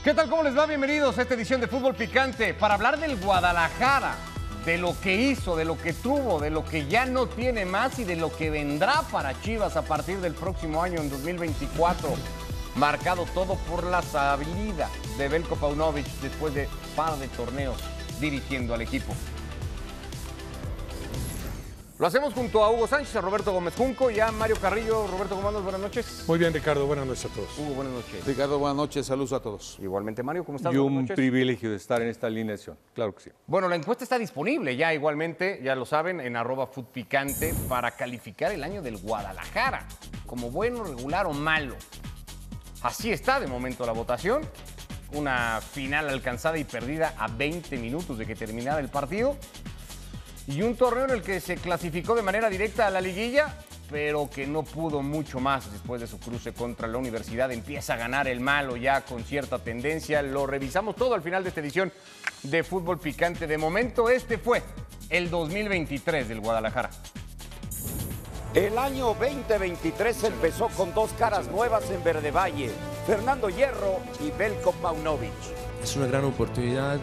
¿Qué tal? ¿Cómo les va? Bienvenidos a esta edición de Fútbol Picante para hablar del Guadalajara, de lo que hizo, de lo que tuvo, de lo que ya no tiene más y de lo que vendrá para Chivas a partir del próximo año, en 2024. Marcado todo por la salida de Veljko Paunovic después de par de torneos dirigiendo al equipo. Lo hacemos junto a Hugo Sánchez, a Roberto Gómez Junco y a Mario Carrillo. Roberto, ¿cómo andas? Buenas noches. Muy bien, Ricardo. Buenas noches a todos. Hugo, buenas noches. Ricardo, buenas noches. Saludos a todos. Igualmente, Mario, ¿cómo estás? Y Buenas un noches. privilegio de estar en esta alineación, claro que sí. Bueno, la encuesta está disponible ya igualmente, ya lo saben, en @FootPicante para calificar el año del Guadalajara como bueno, regular o malo. Así está de momento la votación. Una final alcanzada y perdida a 20 minutos de que terminara el partido. Y un torneo en el que se clasificó de manera directa a la liguilla, pero que no pudo mucho más después de su cruce contra la Universidad. Empieza a ganar el malo ya con cierta tendencia. Lo revisamos todo al final de esta edición de Fútbol Picante. De momento, este fue el 2023 del Guadalajara. El año 2023 empezó con dos caras nuevas en Verde Valle, Fernando Hierro y Veljko Paunovic. Es una gran oportunidad,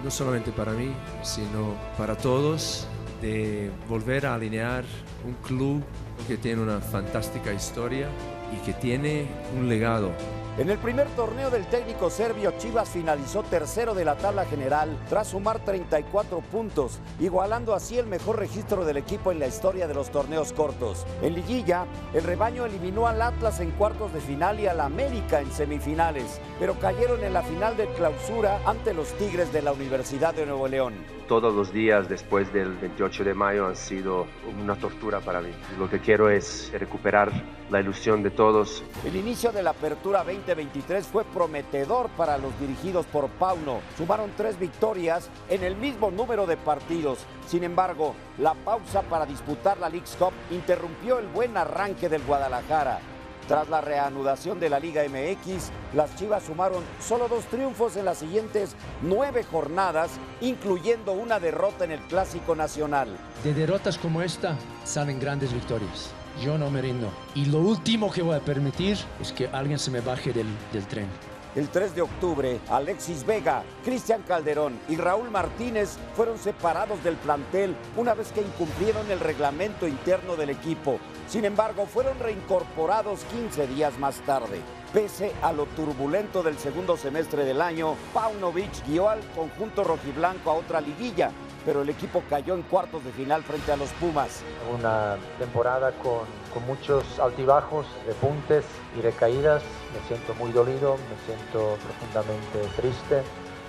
no solamente para mí, sino para todos, de volver a alinear un club que tiene una fantástica historia y que tiene un legado. En el primer torneo del técnico serbio, Chivas finalizó tercero de la tabla general tras sumar 34 puntos, igualando así el mejor registro del equipo en la historia de los torneos cortos. En liguilla, el rebaño eliminó al Atlas en cuartos de final y al América en semifinales, pero cayeron en la final de clausura ante los Tigres de la Universidad de Nuevo León. Todos los días después del 28 de mayo han sido una tortura para mí. Lo que quiero es recuperar la ilusión de todos. El inicio de la apertura 2023 fue prometedor para los dirigidos por Pauno. Sumaron 3 victorias en el mismo número de partidos. Sin embargo, la pausa para disputar la Leagues Cup interrumpió el buen arranque del Guadalajara. Tras la reanudación de la Liga MX, las Chivas sumaron solo 2 triunfos en las siguientes 9 jornadas, incluyendo una derrota en el Clásico Nacional. De derrotas como esta salen grandes victorias. Yo no me rindo. Y lo último que voy a permitir es que alguien se me baje del tren. El 3 de octubre, Alexis Vega, Cristian Calderón y Raúl Martínez fueron separados del plantel una vez que incumplieron el reglamento interno del equipo. Sin embargo, fueron reincorporados 15 días más tarde. Pese a lo turbulento del segundo semestre del año, Paunovic guió al conjunto rojiblanco a otra liguilla, pero el equipo cayó en cuartos de final frente a los Pumas. Una temporada con muchos altibajos, repuntes y recaídas. Me siento muy dolido, me siento profundamente triste.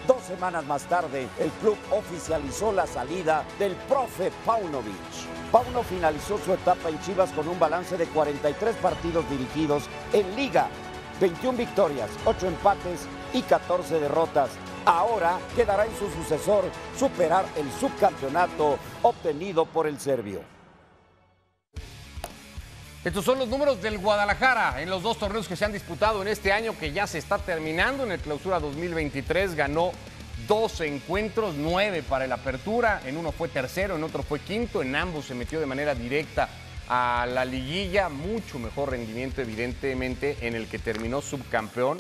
2 semanas más tarde, el club oficializó la salida del profe Paunovic. Pauno finalizó su etapa en Chivas con un balance de 43 partidos dirigidos en Liga, 21 victorias, 8 empates y 14 derrotas. Ahora quedará en su sucesor superar el subcampeonato obtenido por el serbio. Estos son los números del Guadalajara en los 2 torneos que se han disputado en este año que ya se está terminando. En el Clausura 2023 ganó 12 encuentros, 9 para el Apertura. En uno fue tercero, en otro fue quinto. En ambos se metió de manera directa a la liguilla. Mucho mejor rendimiento, evidentemente, en el que terminó subcampeón.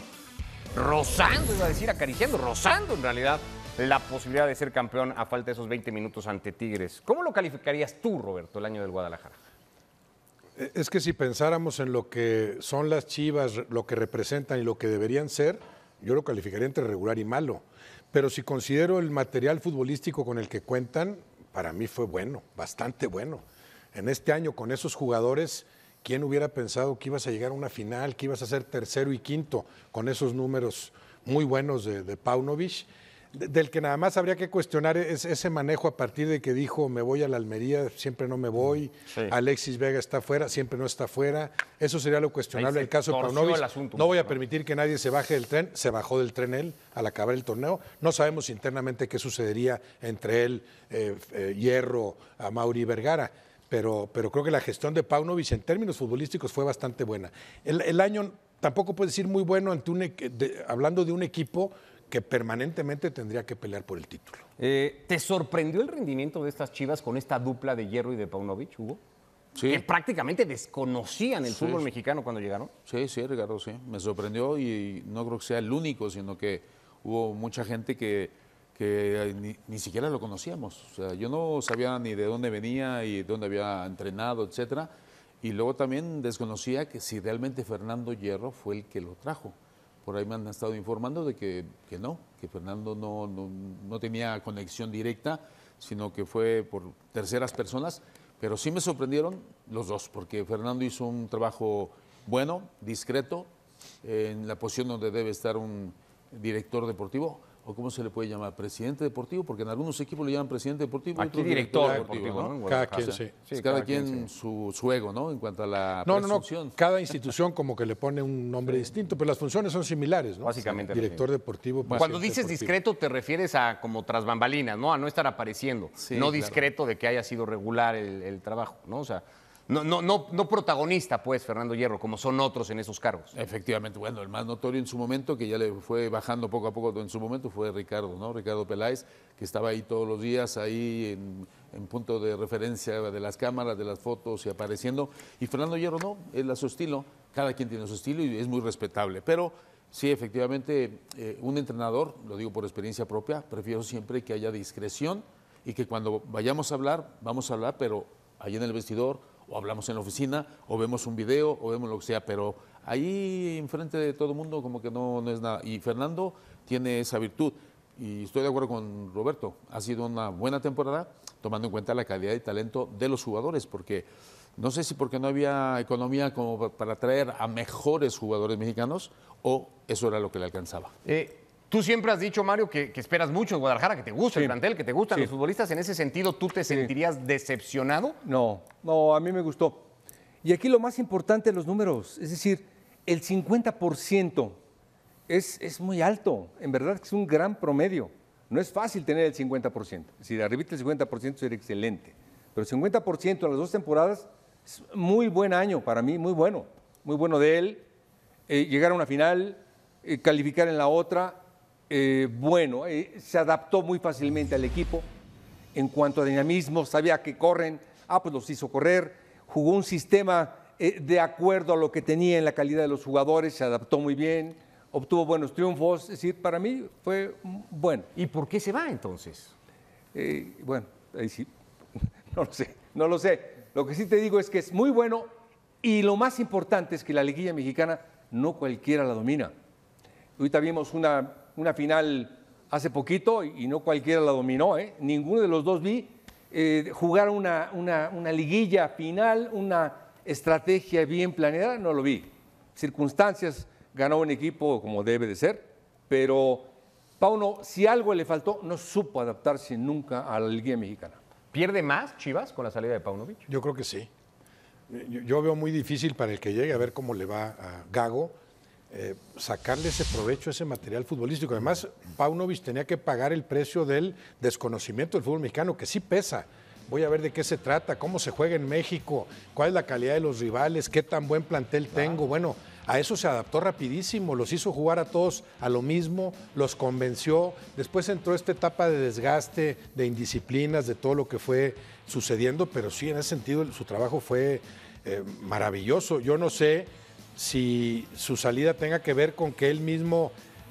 Rozando, iba a decir, acariciando, rozando en realidad la posibilidad de ser campeón a falta de esos 20 minutos ante Tigres. ¿Cómo lo calificarías tú, Roberto, el año del Guadalajara? Es que si pensáramos en lo que son las Chivas, lo que representan y lo que deberían ser, yo lo calificaría entre regular y malo. Pero si considero el material futbolístico con el que cuentan, para mí fue bueno, bastante bueno. En este año, con esos jugadores, ¿quién hubiera pensado que ibas a llegar a una final, que ibas a ser tercero y quinto con esos números muy buenos de Paunovic? Del que nada más habría que cuestionar es ese manejo a partir de que dijo me voy a la Almería, siempre no me voy, sí. Alexis Vega está fuera, siempre no está fuera, eso sería lo cuestionable. El caso de Paunovic, no voy a permitir que nadie se baje del tren, se bajó del tren él al acabar el torneo, no sabemos internamente qué sucedería entre él, Hierro, Amaury Vergara, pero creo que la gestión de Paunovic en términos futbolísticos fue bastante buena. El año tampoco puede decir muy bueno hablando de un equipo que permanentemente tendría que pelear por el título. ¿Te sorprendió el rendimiento de estas Chivas con esta dupla de Hierro y de Paunovic, Hugo? que prácticamente desconocían el fútbol mexicano cuando llegaron. Sí, Ricardo, sí. Me sorprendió y no creo que sea el único, sino que hubo mucha gente que ni siquiera lo conocíamos. O sea, yo no sabía ni de dónde venía y dónde había entrenado, etcétera. Y luego también desconocía que si realmente Fernando Hierro fue el que lo trajo. Por ahí me han estado informando de que no, que Fernando no tenía conexión directa, sino que fue por terceras personas. Pero sí me sorprendieron los dos, porque Fernando hizo un trabajo bueno, discreto, en la posición donde debe estar un director deportivo, o cómo se le puede llamar, presidente deportivo, porque en algunos equipos le llaman presidente deportivo. Aquí director deportivo, ¿no? Cada quien, sí. Cada quien su ego, ¿no? En cuanto a la presunción. Cada institución como que le pone un nombre distinto, pero las funciones son similares, ¿no? Básicamente. Director deportivo. Cuando dices discreto te refieres a como tras bambalinas, ¿no? A no estar apareciendo. Sí, no discreto de que haya sido regular el trabajo, ¿no? O sea, no protagonista, pues, Fernando Hierro, como son otros en esos cargos. Efectivamente. Bueno, el más notorio en su momento, que ya le fue bajando poco a poco en su momento, fue Ricardo, ¿no? Ricardo Peláez, que estaba ahí todos los días, ahí en punto de referencia de las cámaras, de las fotos y apareciendo. Y Fernando Hierro no, él a su estilo. Cada quien tiene su estilo y es muy respetable. Pero sí, efectivamente, un entrenador, lo digo por experiencia propia, prefiero siempre que haya discreción y que cuando vayamos a hablar, vamos a hablar, pero allá en el vestidor, o hablamos en la oficina, o vemos un video, o vemos lo que sea, pero ahí enfrente de todo el mundo como que no es nada. Y Fernando tiene esa virtud, y estoy de acuerdo con Roberto, ha sido una buena temporada, tomando en cuenta la calidad y talento de los jugadores, porque no sé si porque no había economía como para traer a mejores jugadores mexicanos, o eso era lo que le alcanzaba. Tú siempre has dicho, Mario, que esperas mucho en Guadalajara, que te gusta el plantel, que te gustan los futbolistas. ¿En ese sentido tú te sentirías decepcionado? No, a mí me gustó. Y aquí lo más importante, los números. Es decir, el 50% es muy alto. En verdad es un gran promedio. No es fácil tener el 50%. Es decir, arribita el 50% sería excelente. Pero el 50% en las 2 temporadas es muy buen año para mí, muy bueno. Muy bueno de él. Llegar a una final, calificar en la otra. Se adaptó muy fácilmente al equipo en cuanto a dinamismo, sabía que corren, pues los hizo correr, jugó un sistema de acuerdo a lo que tenía en la calidad de los jugadores, se adaptó muy bien, obtuvo buenos triunfos, es decir, para mí fue bueno. ¿Y por qué se va entonces? Bueno, ahí sí, no lo sé. Lo que sí te digo es que es muy bueno y lo más importante es que la liguilla mexicana no cualquiera la domina. Ahorita vimos una final hace poquito y no cualquiera la dominó, Ninguno de los dos vi jugar una liguilla final, una estrategia bien planeada, no lo vi. Circunstancias, ganó un equipo como debe de ser, pero Pauno, si algo le faltó, no supo adaptarse nunca a la liguilla mexicana. ¿Pierde más Chivas con la salida de Paunovic? Yo creo que sí. Yo veo muy difícil para el que llegue, a ver cómo le va a Gago, sacarle ese provecho, ese material futbolístico. Además, Paunovic tenía que pagar el precio del desconocimiento del fútbol mexicano, que sí pesa. Voy a ver de qué se trata, cómo se juega en México, cuál es la calidad de los rivales, qué tan buen plantel tengo. Bueno, a eso se adaptó rapidísimo, los hizo jugar a todos a lo mismo, los convenció. Después entró esta etapa de desgaste, de indisciplinas, de todo lo que fue sucediendo, pero sí, en ese sentido, su trabajo fue maravilloso. Yo no sé si su salida tenga que ver con que él mismo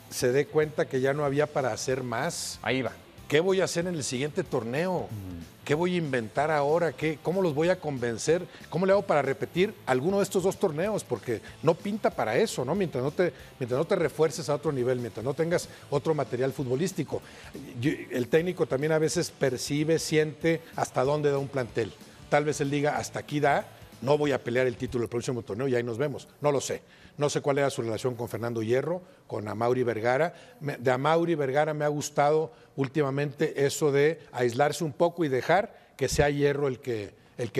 se dé cuenta que ya no había para hacer más. Ahí va. ¿Qué voy a hacer en el siguiente torneo? ¿Qué voy a inventar ahora? ¿Cómo los voy a convencer? ¿Cómo le hago para repetir alguno de estos 2 torneos? Porque no pinta para eso, ¿no? Mientras no te refuerces a otro nivel, mientras no tengas otro material futbolístico. El técnico también a veces percibe, siente hasta dónde da un plantel. Tal vez él diga, hasta aquí da, no voy a pelear el título del próximo torneo y ahí nos vemos. No lo sé. No sé cuál era su relación con Fernando Hierro, con Amaury Vergara. De Amaury Vergara me ha gustado últimamente eso de aislarse un poco y dejar que sea Hierro el que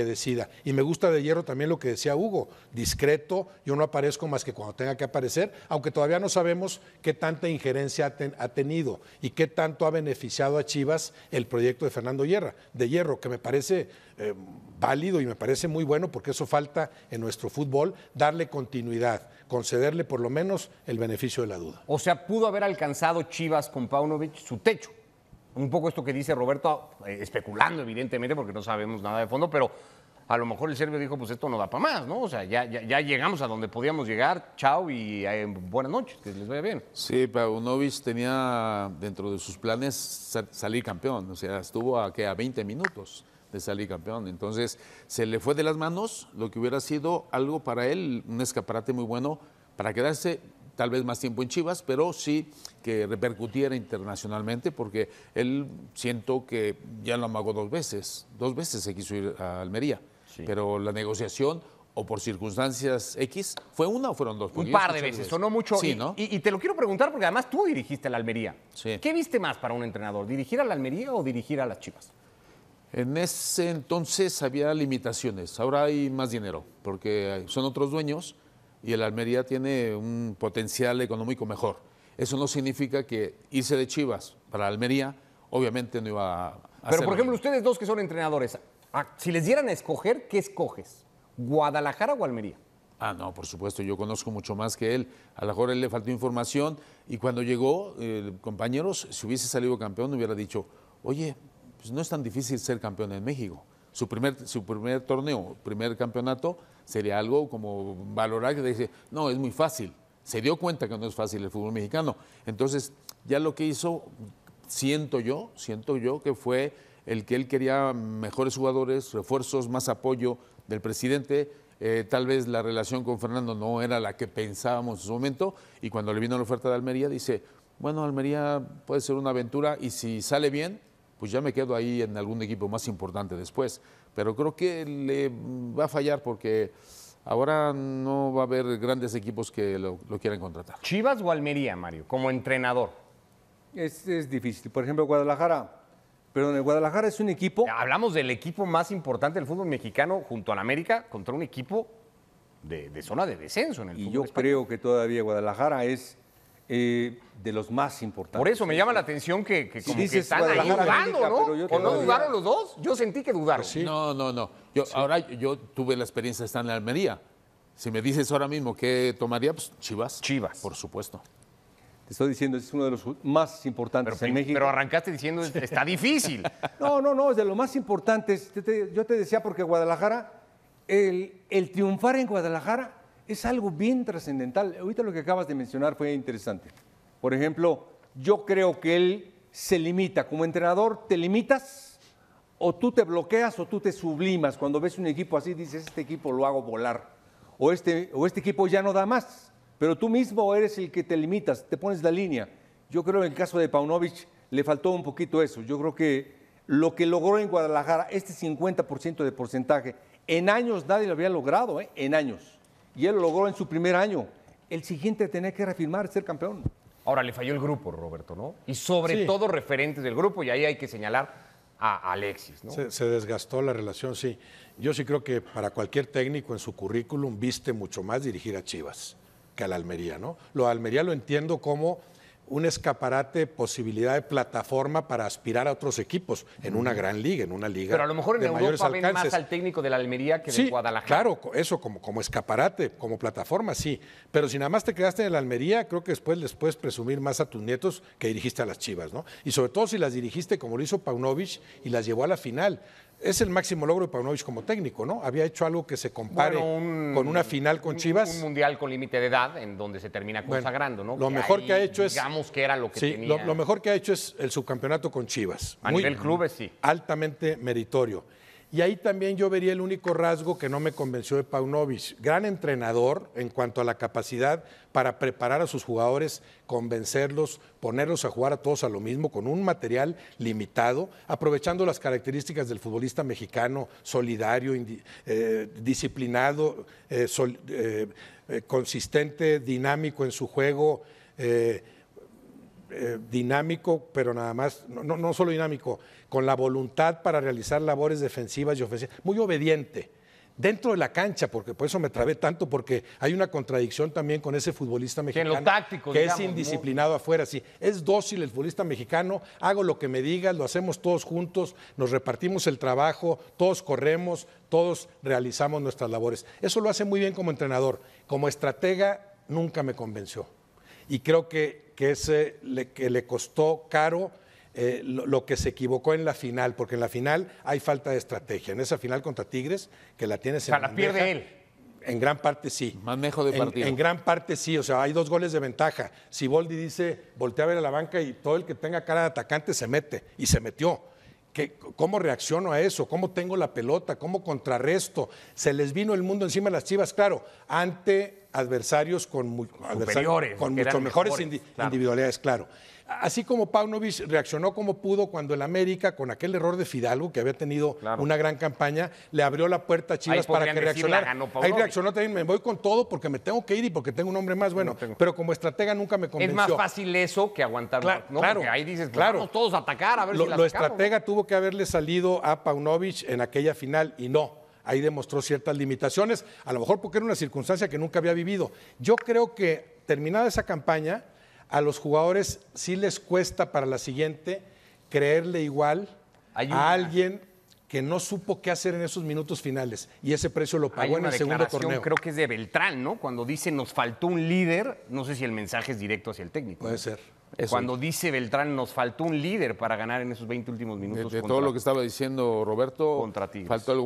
decida. Y me gusta de Hierro también lo que decía Hugo, discreto, yo no aparezco más que cuando tenga que aparecer, aunque todavía no sabemos qué tanta injerencia ha tenido y qué tanto ha beneficiado a Chivas el proyecto de Fernando Hierro, que me parece válido y me parece muy bueno porque eso falta en nuestro fútbol, darle continuidad, concederle por lo menos el beneficio de la duda. O sea, pudo haber alcanzado Chivas con Paunovic su techo. Un poco esto que dice Roberto, especulando evidentemente porque no sabemos nada de fondo, pero a lo mejor el serbio dijo, pues esto no da para más, ¿no? O sea, ya llegamos a donde podíamos llegar, chao y buenas noches, que les vaya bien. Sí, Paunovic tenía dentro de sus planes salir campeón, o sea, estuvo a 20 minutos de salir campeón, entonces se le fue de las manos lo que hubiera sido algo para él, un escaparate muy bueno para quedarse tal vez más tiempo en Chivas, pero sí que repercutiera internacionalmente, porque él siento que ya lo amagó dos veces se quiso ir a Almería, pero la negociación o por circunstancias X, ¿fue una o fueron dos? Un par de veces, sonó mucho. Sí, ¿no? Y te lo quiero preguntar porque además tú dirigiste a la Almería. Sí. ¿Qué viste más para un entrenador? ¿Dirigir a la Almería o dirigir a las Chivas? En ese entonces había limitaciones, ahora hay más dinero, porque son otros dueños y el Almería tiene un potencial económico mejor. Eso no significa que irse de Chivas para Almería, obviamente no iba a Pero, por ejemplo, ustedes dos que son entrenadores, si les dieran a escoger, ¿qué escoges? ¿Guadalajara o Almería? Ah, no, por supuesto, yo conozco mucho más que él. A lo mejor a él le faltó información y cuando llegó, compañeros, si hubiese salido campeón, hubiera dicho, oye, pues no es tan difícil ser campeón en México. Su primer torneo, primer campeonato, sería algo como valorar que dice, no, es muy fácil. Se dio cuenta que no es fácil el fútbol mexicano. Entonces, ya lo que hizo, siento yo que fue el que él quería mejores jugadores, refuerzos, más apoyo del presidente. Tal vez la relación con Fernando no era la que pensábamos en su momento, y cuando le vino la oferta de Almería, dice, bueno, Almería puede ser una aventura y si sale bien, pues ya me quedo ahí en algún equipo más importante después. Pero creo que le va a fallar porque ahora no va a haber grandes equipos que lo quieran contratar. ¿Chivas o Almería, Mario, como entrenador? Es difícil. Por ejemplo, Guadalajara. Pero en el Guadalajara es un equipo... Hablamos del equipo más importante del fútbol mexicano junto al América contra un equipo de zona de descenso en el fútbol Y yo español. creo que todavía Guadalajara es de los más importantes. Por eso me llama la atención que como dices que están ahí Guadalajara, dudando, América, ¿no? pero yo ¿O no todavía- dudaron los dos? Yo sentí que dudaron. No. Ahora yo tuve la experiencia de estar en Almería. Si me dices ahora mismo qué tomaría, pues Chivas. Chivas. Por supuesto. Te estoy diciendo, es uno de los más importantes en México. Pero arrancaste diciendo, está difícil. No, es de lo más importantes. Yo te decía porque Guadalajara, el triunfar en Guadalajara es algo bien trascendental. Ahorita lo que acabas de mencionar fue interesante. Por ejemplo, yo creo que él se limita. Como entrenador, te limitas o tú te bloqueas o tú te sublimas. Cuando ves un equipo así, dices, este equipo lo hago volar. O este equipo ya no da más. Pero tú mismo eres el que te limitas, te pones la línea. Yo creo que en el caso de Paunovic le faltó un poquito eso. Yo creo que lo que logró en Guadalajara, este 50% de porcentaje, en años nadie lo había logrado, en años. Y él lo logró en su primer año. El siguiente tenía que reafirmar, ser campeón. Ahora le falló el grupo, Roberto, ¿no? Y sobre todo referentes del grupo, y ahí hay que señalar a Alexis, ¿no? Se desgastó la relación, sí. Yo sí creo que para cualquier técnico en su currículum viste mucho más dirigir a Chivas que a la Almería, ¿no? Lo de Almería lo entiendo como un escaparate, posibilidad de plataforma para aspirar a otros equipos en una gran liga, en una liga Pero a lo mejor en de mayores Europa ven alcances. más al técnico de la Almería que Sí, de Guadalajara. claro, eso como escaparate, como plataforma, sí. Pero si nada más te quedaste en la Almería, creo que después les puedes presumir más a tus nietos que dirigiste a las Chivas, ¿no? Y sobre todo si las dirigiste como lo hizo Paunovic y las llevó a la final. Es el máximo logro de Paunovic como técnico, ¿no? Había hecho algo que se compare con una final con Chivas. Un mundial con límite de edad en donde se termina consagrando, ¿no? Lo Que mejor ahí, que ha hecho es... digamos que era lo que sí, tenía. lo mejor que ha hecho es el subcampeonato con Chivas. A nivel clubes, sí. Altamente meritorio. Y ahí también yo vería el único rasgo que no me convenció de Paunovic. Gran entrenador en cuanto a la capacidad para preparar a sus jugadores, convencerlos, ponerlos a jugar a todos a lo mismo, con un material limitado, aprovechando las características del futbolista mexicano, solidario, disciplinado, consistente, dinámico en su juego, dinámico, pero nada más, no solo dinámico, con la voluntad para realizar labores defensivas y ofensivas, muy obediente, dentro de la cancha, porque por eso me trabé tanto, porque hay una contradicción también con ese futbolista mexicano, en lo táctico, que digamos, es indisciplinado afuera, sí, es dócil el futbolista mexicano, hago lo que me digas, lo hacemos todos juntos, nos repartimos el trabajo, todos corremos, todos realizamos nuestras labores. Eso lo hace muy bien como entrenador, como estratega nunca me convenció. Y creo que le costó caro lo que se equivocó en la final, porque en la final hay falta de estrategia. En esa final contra Tigres, que la tienes en la pierde él. En gran parte sí. Manejo de partido. En gran parte sí, o sea, hay 2 goles de ventaja. Siboldi dice, voltea a ver a la banca y todo el que tenga cara de atacante se mete, y se metió. ¿Cómo reacciono a eso? ¿Cómo tengo la pelota? ¿Cómo contrarresto? Se les vino el mundo encima a las Chivas, claro, ante adversarios con mucho mejores individualidades, claro. Así como Paunovic reaccionó como pudo cuando el América, con aquel error de Fidalgo, que había tenido una gran campaña, le abrió la puerta a Chivas para que reaccionara. Ahí reaccionó también, me voy con todo porque me tengo que ir y porque tengo un hombre más bueno. Pero como estratega nunca me convenció. Es más fácil eso que aguantar. Claro, porque ahí dices, vamos todos a atacar, a ver si la Lo estratega tuvo que haberle salido a Paunovic en aquella final y no. Ahí demostró ciertas limitaciones, a lo mejor porque era una circunstancia que nunca había vivido. Yo creo que terminada esa campaña, a los jugadores sí les cuesta para la siguiente creerle igual a alguien que no supo qué hacer en esos minutos finales y ese precio lo pagó en el segundo torneo. Creo que es de Beltrán, ¿no? Cuando dice nos faltó un líder, no sé si el mensaje es directo hacia el técnico. Puede ser. Cuando dice Beltrán nos faltó un líder para ganar en esos 20 últimos minutos. De todo lo que estaba diciendo Roberto, contra Tigres. Faltó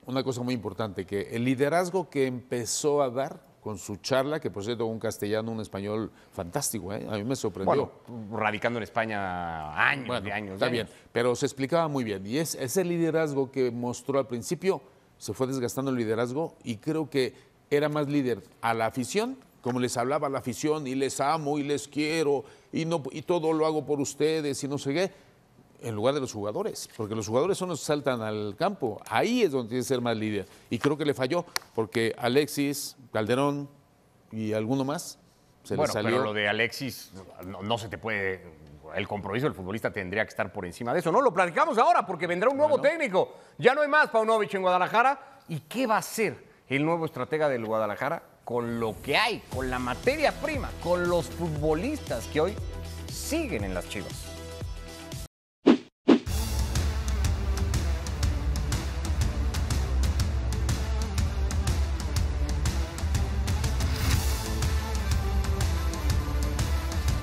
una cosa muy importante, que el liderazgo que empezó a dar con su charla, que por cierto un castellano, un español fantástico, a mí me sorprendió. Bueno, radicando en España años. Está bien, pero se explicaba muy bien. Y ese liderazgo que mostró al principio, se fue desgastando el liderazgo y creo que era más líder a la afición, como les hablaba a la afición, y les amo y les quiero, y todo lo hago por ustedes y no sé qué, en lugar de los jugadores, porque los jugadores son los que saltan al campo. Ahí es donde tiene que ser más líder. Y creo que le falló, porque Alexis, Calderón y alguno más se le salió. Pero lo de Alexis no se te puede... El compromiso del futbolista tendría que estar por encima de eso. No, lo platicamos ahora, porque vendrá un nuevo técnico. Ya no hay más Paunovic en Guadalajara. ¿Y qué va a hacer el nuevo estratega del Guadalajara con lo que hay, con la materia prima, con los futbolistas que hoy siguen en las Chivas?